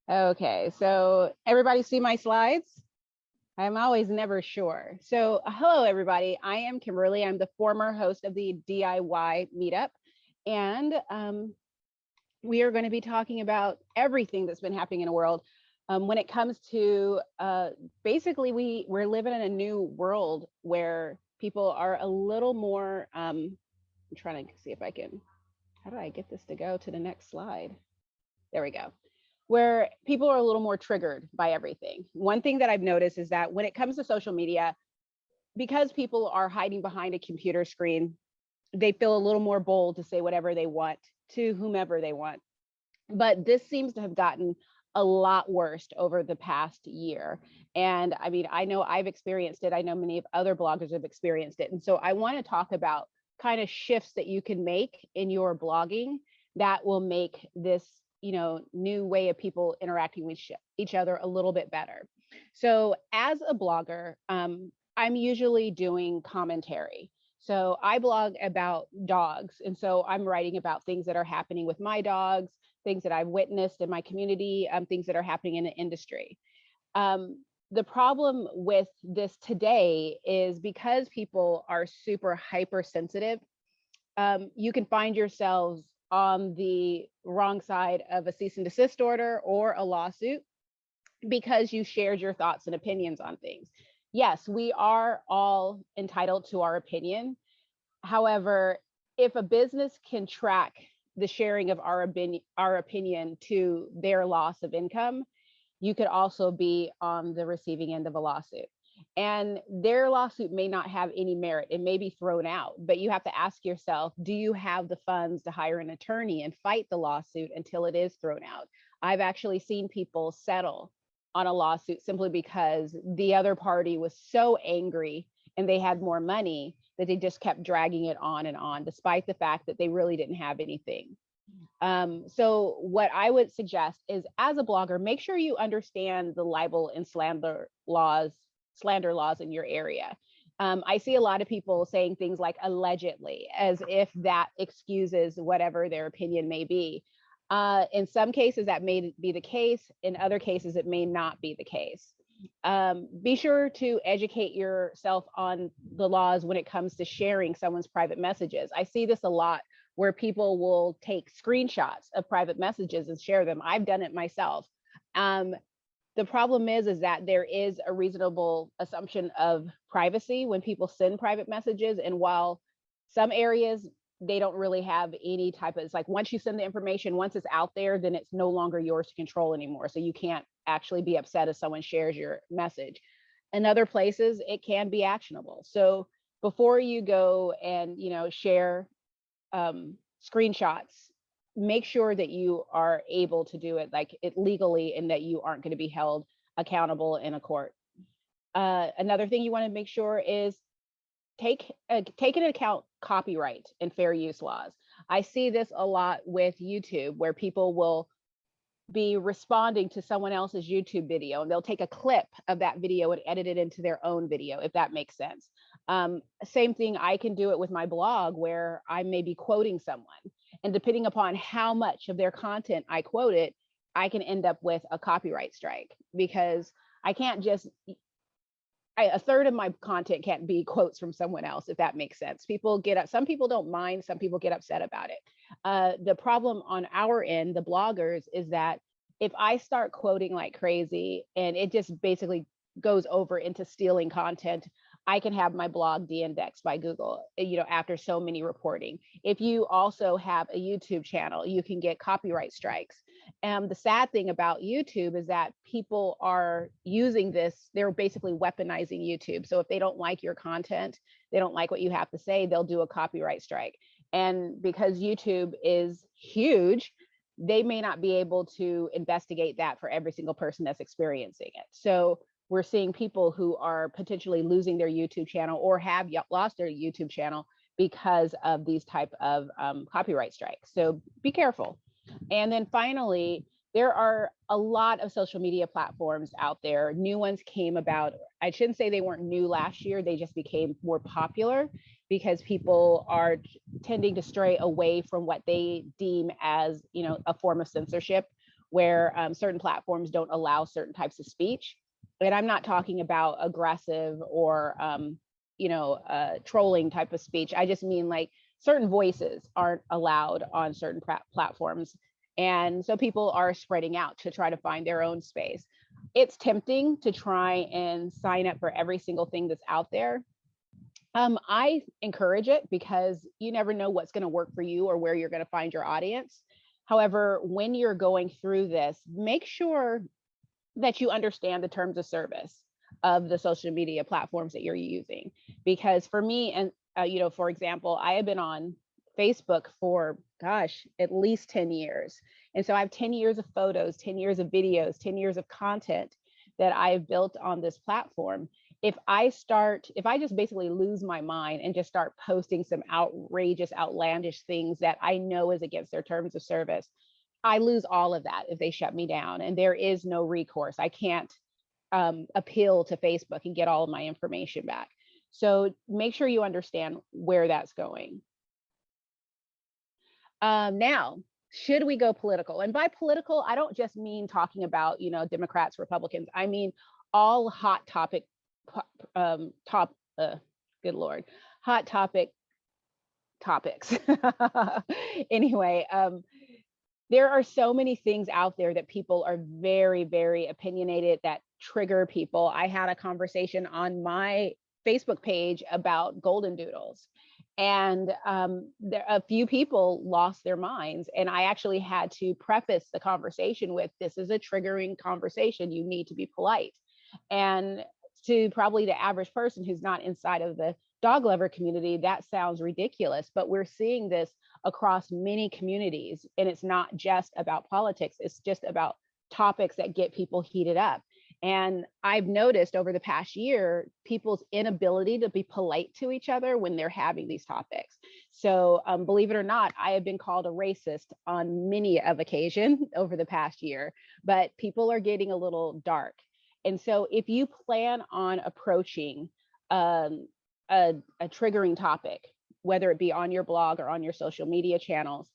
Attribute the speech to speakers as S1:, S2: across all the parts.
S1: Okay, so everybody see my slides? I'm always never sure. So hello, everybody. I am Kimberly. I'm the former host of the DIY Meetup. And we are going to be talking about everything that's been happening in the world. When it comes to basically, we're living in a new world where people are a little more, I'm trying to see if I can, how do I get this to go to the next slide? There we go. Where people are a little more triggered by everything. One thing that I've noticed is that when it comes to social media, because people are hiding behind a computer screen, they feel a little more bold to say whatever they want to whomever they want. But this seems to have gotten a lot worse over the past year. And I mean, I know I've experienced it. I know many of other bloggers have experienced it. And so I want to talk about kind of shifts that you can make in your blogging that will make this new way of people interacting with each other a little bit better. So as a blogger, I'm usually doing commentary. So I blog about dogs. And so I'm writing about things that are happening with my dogs, things that I've witnessed in my community, things that are happening in the industry. The problem with this today is because people are super hypersensitive, you can find yourselves on the wrong side of a cease and desist order or a lawsuit because you shared your thoughts and opinions on things. Yes, we are all entitled to our opinion. However, if a business can track the sharing of our opinion to their loss of income, you could also be on the receiving end of a lawsuit. And their lawsuit may not have any merit. It may be thrown out, but you have to ask yourself, do you have the funds to hire an attorney and fight the lawsuit until it is thrown out? I've actually seen people settle on a lawsuit simply because the other party was so angry and they had more money that they just kept dragging it on, despite the fact that they really didn't have anything. So what I would suggest is, as a blogger, make sure you understand the libel and slander laws in your area. I see a lot of people saying things like allegedly, as if that excuses whatever their opinion may be. In some cases, that may be the case. In other cases, it may not be the case. Be sure to educate yourself on the laws when it comes to sharing someone's private messages. I see this a lot where people will take screenshots of private messages and share them. I've done it myself. The problem is that there is a reasonable assumption of privacy when people send private messages. And while some areas, they don't really have any type of, it's like once you send the information, once it's out there, then it's no longer yours to control anymore. So you can't actually be upset if someone shares your message. In other places, it can be actionable. So before you go and share screenshots, make sure that you are able to do it legally and that you aren't going to be held accountable in a court. Another thing you want to make sure is take into account copyright and fair use laws. I see this a lot with YouTube, where people will be responding to someone else's YouTube video and they'll take a clip of that video and edit it into their own video, if that makes sense. Same thing, I can do it with my blog where I may be quoting someone, and depending upon how much of their content I quote it, I can end up with a copyright strike, because I can't just, a third of my content can't be quotes from someone else, if that makes sense. Some people don't mind, some people get upset about it. The problem on our end, the bloggers, is that if I start quoting like crazy and it just basically goes over into stealing content, I can have my blog de-indexed by Google, after so many reporting. If you also have a YouTube channel, you can get copyright strikes. The sad thing about YouTube is that people are using this, they're basically weaponizing YouTube. So if they don't like your content, they don't like what you have to say, they'll do a copyright strike. And because YouTube is huge, they may not be able to investigate that for every single person that's experiencing it. So we're seeing people who are potentially losing their YouTube channel or have lost their YouTube channel because of these type of copyright strikes. So be careful. And then finally, there are a lot of social media platforms out there. New ones came about. I shouldn't say they weren't new last year. They just became more popular because people are tending to stray away from what they deem as, a form of censorship, where certain platforms don't allow certain types of speech. And I'm not talking about aggressive or trolling type of speech. I just mean like certain voices aren't allowed on certain platforms. And so people are spreading out to try to find their own space. It's tempting to try and sign up for every single thing that's out there. I encourage it because you never know what's going to work for you or where you're going to find your audience. However, when you're going through this, make sure that you understand the terms of service of the social media platforms that you're using. Because for me, and for example, I have been on Facebook for, gosh, at least 10 years. And so I have 10 years of photos, 10 years of videos, 10 years of content that I've built on this platform. If I just basically lose my mind and just start posting some outrageous, outlandish things that I know is against their terms of service, I lose all of that if they shut me down, and there is no recourse. I can't appeal to Facebook and get all of my information back. So make sure you understand where that's going. Now, should we go political? And by political, I don't just mean talking about, Democrats, Republicans. I mean all hot topic, good Lord, hot topics. Anyway, there are so many things out there that people are very, very opinionated that trigger people. I had a conversation on my Facebook page about golden doodles, and a few people lost their minds. And I actually had to preface the conversation with, this is a triggering conversation. You need to be polite. And to probably the average person who's not inside of the dog lover community, that sounds ridiculous, but we're seeing this across many communities. And it's not just about politics, it's just about topics that get people heated up. And I've noticed over the past year, people's inability to be polite to each other when they're having these topics. So believe it or not, I have been called a racist on many of occasions over the past year, but people are getting a little dark. And so if you plan on approaching a triggering topic, whether it be on your blog or on your social media channels,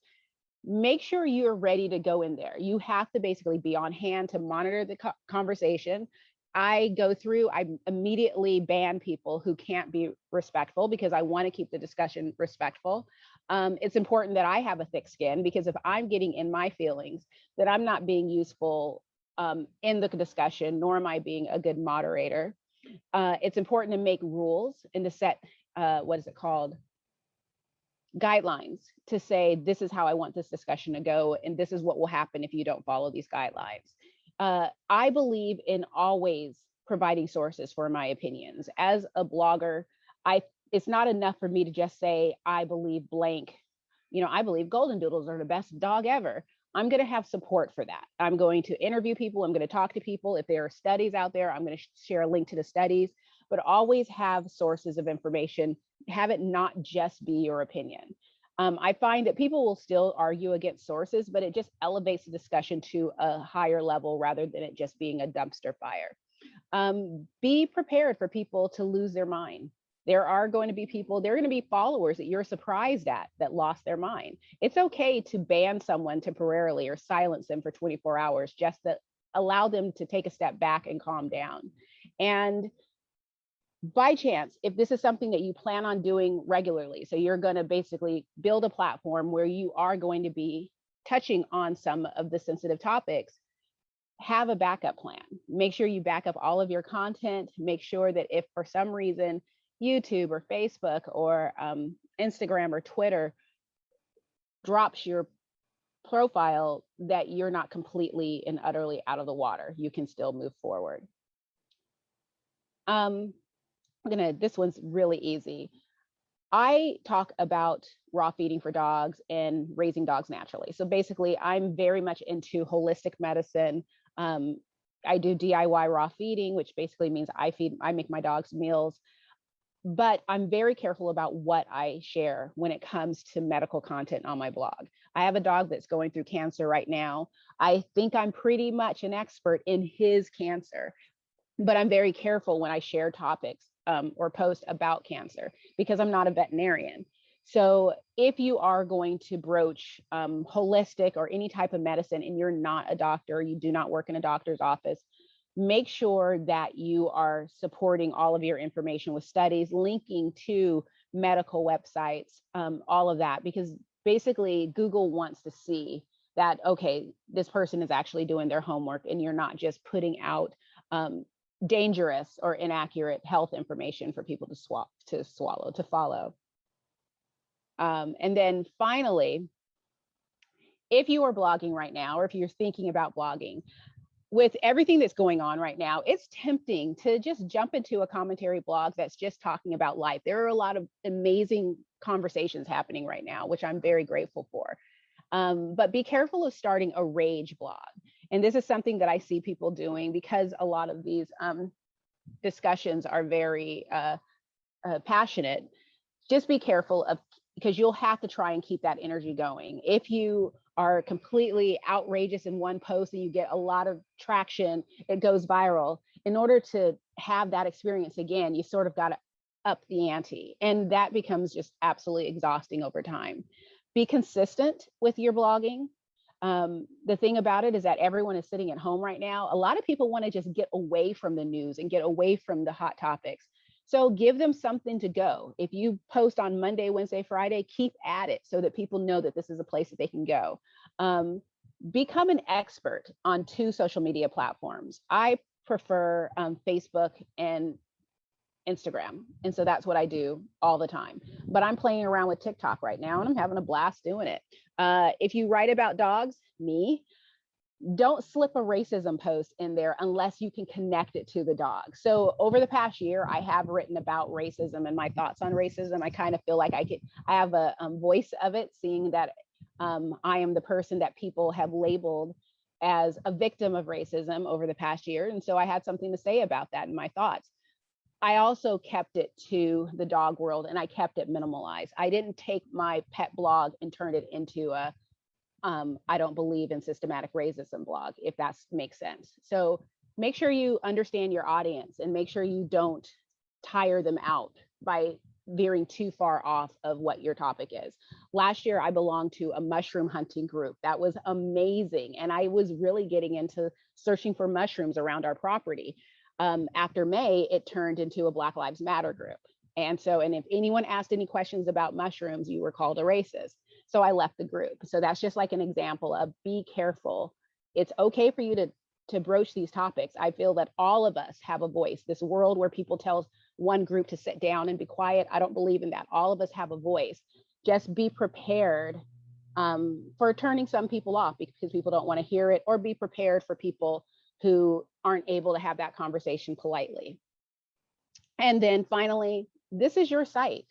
S1: make sure you're ready to go in there. You have to basically be on hand to monitor the conversation. I immediately ban people who can't be respectful, because I want to keep the discussion respectful. It's important that I have a thick skin, because if I'm getting in my feelings, that I'm not being useful in the discussion, nor am I being a good moderator. It's important to make rules and to set, guidelines, to say, this is how I want this discussion to go, and this is what will happen if you don't follow these guidelines. I believe in always providing sources for my opinions. As a blogger, it's not enough for me to just say, I believe blank. I believe golden doodles are the best dog ever. I'm going to have support for that. I'm going to interview people. I'm going to talk to people. If there are studies out there, I'm going to share a link to the studies, but always have sources of information. Have it not just be your opinion. I find that people will still argue against sources, but it just elevates the discussion to a higher level rather than it just being a dumpster fire. Be prepared for people to lose their mind. There are going to be followers that you're surprised at that lost their mind. It's okay to ban someone temporarily or silence them for 24 hours, just to allow them to take a step back and calm down. And by chance, if this is something that you plan on doing regularly, so you're going to basically build a platform where you are going to be touching on some of the sensitive topics, have a backup plan. Make sure you back up all of your content. Make sure that if for some reason YouTube or Facebook or Instagram or Twitter drops your profile, that you're not completely and utterly out of the water. You can still move forward. This one's really easy. I talk about raw feeding for dogs and raising dogs naturally. So basically, I'm very much into holistic medicine. I do DIY raw feeding, which basically means I make my dogs meals. But I'm very careful about what I share when it comes to medical content on my blog. I have a dog that's going through cancer right now. I think I'm pretty much an expert in his cancer, but I'm very careful when I share topics or post about cancer, because I'm not a veterinarian. So if you are going to broach holistic or any type of medicine and you're not a doctor, you do not work in a doctor's office, make sure that you are supporting all of your information with studies, linking to medical websites, all of that, because basically Google wants to see that, okay, this person is actually doing their homework and you're not just putting out dangerous or inaccurate health information for people to follow. And then finally, if you are blogging right now, or if you're thinking about blogging, with everything that's going on right now, it's tempting to just jump into a commentary blog that's just talking about life. There are a lot of amazing conversations happening right now, which I'm very grateful for. But be careful of starting a rage blog. And this is something that I see people doing because a lot of these discussions are very passionate. Just be careful of, because you'll have to try and keep that energy going. If you are completely outrageous in one post and you get a lot of traction, it goes viral. In order to have that experience again, you sort of got to up the ante, and that becomes just absolutely exhausting over time. Be consistent with your blogging. The thing about it is that everyone is sitting at home right now. A lot of people want to just get away from the news and get away from the hot topics. So give them something to go. If you post on Monday, Wednesday, Friday, keep at it so that people know that this is a place that they can go. Become an expert on 2 social media platforms. I prefer Facebook and Instagram. And so that's what I do all the time. But I'm playing around with TikTok right now and I'm having a blast doing it. If you write about dogs, don't slip a racism post in there unless you can connect it to the dog. So over the past year, I have written about racism and my thoughts on racism. I kind of feel like I have a voice of it, seeing that I am the person that people have labeled as a victim of racism over the past year. And so I had something to say about that in my thoughts. I also kept it to the dog world and I kept it minimalized. I didn't take my pet blog and turn it into a I don't believe in systematic racism blog, if that makes sense. So make sure you understand your audience and make sure you don't tire them out by veering too far off of what your topic is. Last year, I belonged to a mushroom hunting group. That was amazing. And I was really getting into searching for mushrooms around our property. After May, it turned into a Black Lives Matter group. And if anyone asked any questions about mushrooms, you were called a racist. So I left the group. So that's just like an example of be careful. It's okay for you to broach these topics. I feel that all of us have a voice. This world where people tell one group to sit down and be quiet, I don't believe in that. All of us have a voice. Just be prepared for turning some people off because people don't want to hear it, or be prepared for people who aren't able to have that conversation politely. And then finally, this is your site.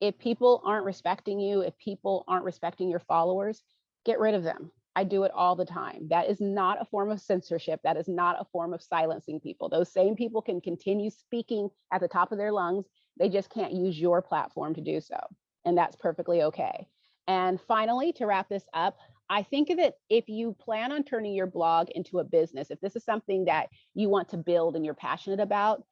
S1: If people aren't respecting you, if people aren't respecting your followers, get rid of them. I do it all the time. That is not a form of censorship. That is not a form of silencing people. Those same people can continue speaking at the top of their lungs. They just can't use your platform to do so. And that's perfectly okay. And finally, to wrap this up, I think that if you plan on turning your blog into a business, if this is something that you want to build and you're passionate about,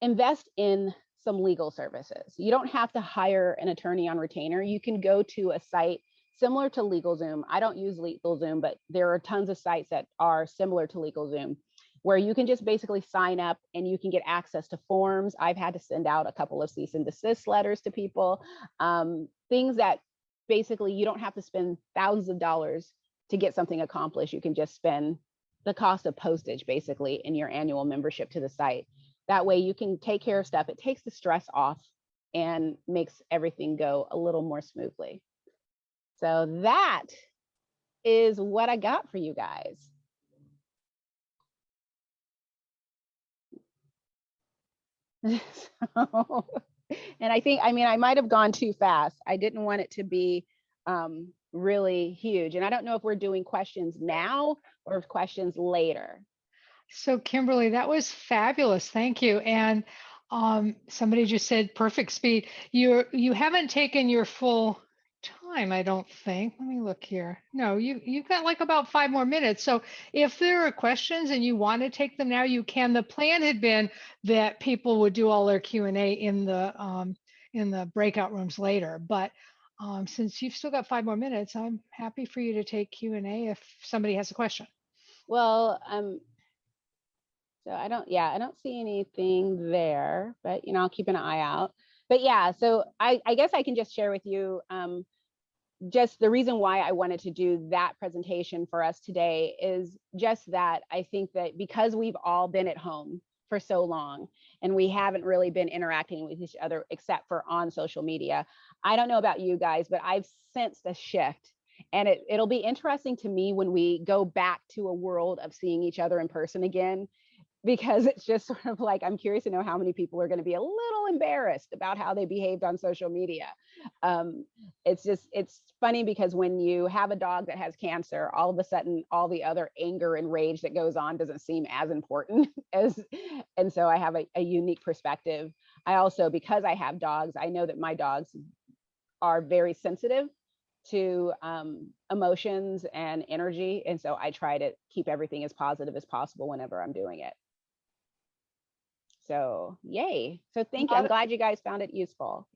S1: invest in some legal services. You don't have to hire an attorney on retainer. You can go to a site similar to LegalZoom. I don't use LegalZoom, but there are tons of sites that are similar to LegalZoom where you can just basically sign up and you can get access to forms. I've had to send out a couple of cease and desist letters to people, things that basically you don't have to spend thousands of dollars to get something accomplished. You can just spend the cost of postage basically in your annual membership to the site. That way you can take care of stuff. It takes the stress off and makes everything go a little more smoothly. So that is what I got for you guys. And I might have gone too fast. I didn't want it to be really huge. And I don't know if we're doing questions now or questions later.
S2: So Kimberly, that was fabulous. Thank you. And somebody just said perfect speed. You haven't taken your full time, I don't think. Let me look here. No, you've got like about 5 more minutes. So if there are questions and you want to take them now, you can. The plan had been that people would do all their Q&A in the breakout rooms later. But since you've still got 5 more minutes, I'm happy for you to take Q&A if somebody has a question.
S1: Well, so I don't see anything there, but I'll keep an eye out. But yeah, so I guess I can just share with you just the reason why I wanted to do that presentation for us today is just that I think that because we've all been at home for so long and we haven't really been interacting with each other except for on social media. I don't know about you guys, but I've sensed a shift. And it'll be interesting to me when we go back to a world of seeing each other in person again, because it's just sort of like, I'm curious to know how many people are going to be a little embarrassed about how they behaved on social media. It's funny because when you have a dog that has cancer, all of a sudden, all the other anger and rage that goes on doesn't seem as important as, and so I have a unique perspective. I also, because I have dogs, I know that my dogs are very sensitive to emotions and energy. And so I try to keep everything as positive as possible whenever I'm doing it. So yay. So thank you. I'm glad you guys found it useful.